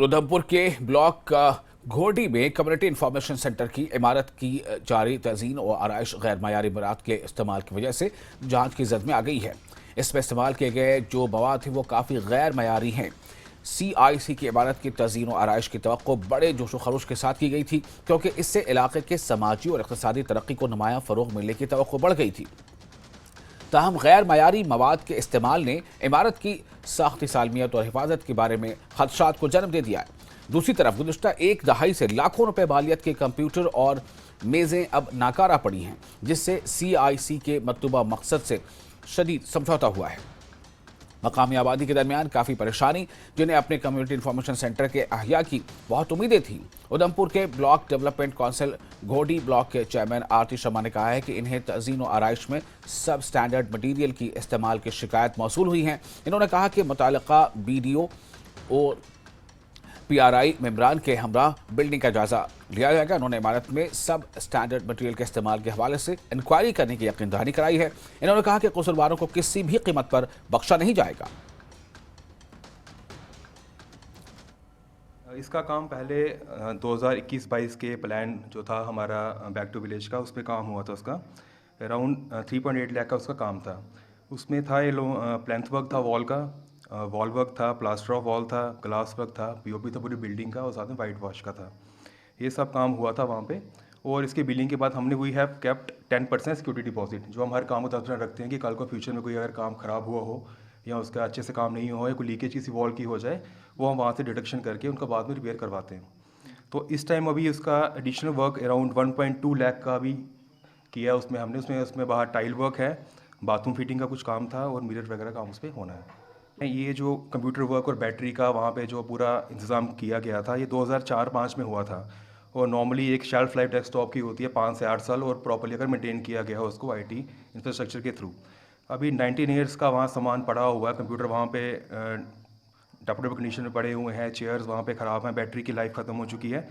उधमपुर के ब्लॉक घोरडी में community information centre की इमारत की जारी तज़ीन और आराइश गैर मयारी मवाद के इस्तेमाल की वजह से जांच की जद में आ गई है। इसमें इस्तेमाल किए गए जो मवाद थे वो काफ़ी गैर मयारी हैं। CIC की इमारत की तज़ीन और आराइश की तवक्को बड़े जोशो खरोश के साथ की गई थी, क्योंकि इससे इलाके के समाजी और इक़्तिसादी तरक्की को नुमायां फ़रोग़ मिलने की तवक्को बढ़ गई थी। ताहम गैर मयारी मवाद के इस्तेमाल ने इमारत की साख्ती सालमियत और हिफाजत के बारे में खदशात को जन्म दे दिया है। दूसरी तरफ गुज़िश्ता एक दहाई से लाखों रुपए मालियत के कंप्यूटर और मेज़ें अब नाकारा पड़ी हैं, जिससे CIC के मतलूबा मकसद से शदीद समझौता हुआ है। मकामी आबादी के दरमियान काफ़ी परेशानी, जिन्हें अपने कम्युनिटी इंफॉर्मेशन सेंटर के अहया की बहुत उम्मीदें थी। उधमपुर के ब्लॉक डेवलपमेंट काउंसिल घोरडी ब्लॉक के चेयरमैन आरती शर्मा ने कहा है कि इन्हें तज़ीन और आराइश में सब स्टैंडर्ड मटीरियल की इस्तेमाल की शिकायत मौसूल हुई है। इन्होंने कहा कि मुताल्लिका BDO और PRI मेम्बरान के हमरा बिल्डिंग का जायजा लिया जाएगा। उन्होंने इमारत में सब स्टैंडर्ड मटेरियल के इस्तेमाल के हवाले से इंक्वायरी करने की यकीन दहानी कराई है। इन्होंने कहा कि कसूरवारों को किसी भी कीमत पर बख्शा नहीं जाएगा। इसका काम पहले 2021-22 के प्लान जो था हमारा बैक टू विलेज का, उस पर काम हुआ था। उसका अराउंड 3.8 लाख का उसका काम था। उसमें था ये प्लेंथ वर्क था, वॉल वर्क था, प्लास्टर ऑफ वॉल था, ग्लास वर्क था, POP था पूरी बिल्डिंग का, और साथ में वाइट वॉश का था। ये सब काम हुआ था वहाँ पे। और इसके बिलिंग के बाद हमने we have kept 10% security deposit, जो हम हर काम को 10% रखते हैं कि कल को फ्यूचर में कोई अगर काम ख़राब हुआ हो या उसका अच्छे से काम नहीं हुआ या कोई लीकेज किसी वॉल की हो जाए, वो हम वहाँ से डिडक्शन करके उनका बाद में रिपेयर करवाते हैं। तो इस टाइम अभी उसका एडिशनल वर्क अराउंड 1.2 लाख का भी किया उसमें हमने। उसमें बाहर टाइल वर्क है, बाथरूम फिटिंग का कुछ काम था और मिरर वगैरह काम उस पर होना है। ये जो कंप्यूटर वर्क और बैटरी का वहाँ पे जो पूरा इंतज़ाम किया गया था, ये 2004-05 में हुआ था। और नॉर्मली एक शेल्फ लाइफ डेस्कटॉप की होती है 5 से 8 साल, और प्रॉपर्ली अगर मेंटेन किया गया हो उसको IT इंफ्रास्ट्रक्चर के थ्रू। अभी 19 ईयर्स का वहाँ सामान पड़ा हुआ है, कंप्यूटर वहाँ पे डैमेजेबल कंडीशन में पड़े हुए हैं, चेयर्स वहाँ पे ख़राब हैं, बैटरी की लाइफ ख़त्म हो चुकी है।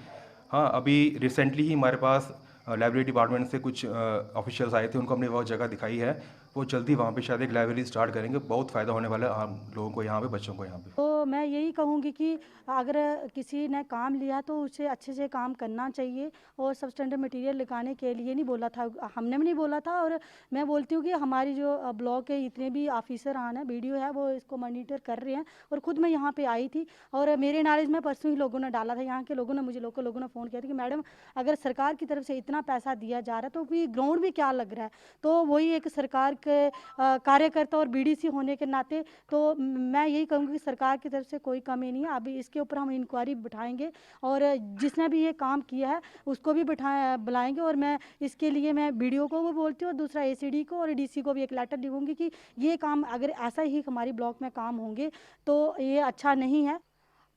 हाँ, अभी रिसेंटली ही हमारे पास लाइब्रेरी डिपार्टमेंट से कुछ ऑफिशियल्स आए थे, उनको हमने वो जगह दिखाई है। वो जल्दी वहाँ पे शायद एक लाइब्रेरी स्टार्ट करेंगे। बहुत फ़ायदा होने वाला है आम लोगों को यहाँ पे, बच्चों को यहाँ पे। तो मैं यही कहूँगी कि अगर किसी ने काम लिया तो उसे अच्छे से काम करना चाहिए, और सब स्टैंडर्ड मटेरियल लगाने के लिए नहीं बोला था, हमने भी नहीं बोला था। और मैं बोलती हूँ कि हमारी जो ब्लॉक के इतने भी ऑफिसर आन है, BDO है, वो इसको मॉनिटर कर रहे हैं। और ख़ुद मैं यहाँ पे आई थी, और मेरे नॉलेज में परसों ही लोगों ने डाला था, यहाँ के लोगों ने मुझे लोगों ने फ़ोन किया था कि मैडम अगर सरकार की तरफ से इतना पैसा दिया जा रहा है तो भी ग्राउंड भी क्या लग रहा है। तो वही एक सरकार के कार्यकर्ता और BDC होने के नाते तो मैं यही कहूँगी कि सरकार की तरफ से कोई कमी नहीं है। अभी इसके ऊपर हम इंक्वायरी बिठाएंगे, और जिसने भी ये काम किया है उसको भी बुलाएंगे। और मैं इसके लिए मैं BDO को वो बोलती हूँ, और दूसरा ACD को और DC को भी एक लेटर लिखूंगी कि ये काम अगर ऐसा ही हमारी ब्लॉक में काम होंगे तो ये अच्छा नहीं है।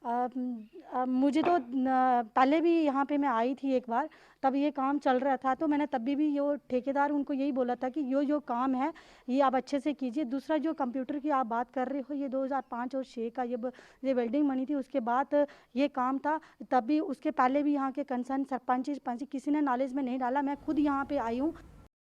मुझे तो पहले भी यहाँ पे मैं आई थी एक बार, तब ये काम चल रहा था, तो मैंने तभी भी ये ठेकेदार उनको यही बोला था कि जो काम है ये आप अच्छे से कीजिए। दूसरा जो कंप्यूटर की आप बात कर रहे हो, ये 2005 और 6 का ये वेल्डिंग बनी थी, उसके बाद ये काम था। तभी उसके पहले भी यहाँ के कंसर्न सरपंच किसी ने नॉलेज में नहीं डाला, मैं खुद यहाँ पे आई हूँ।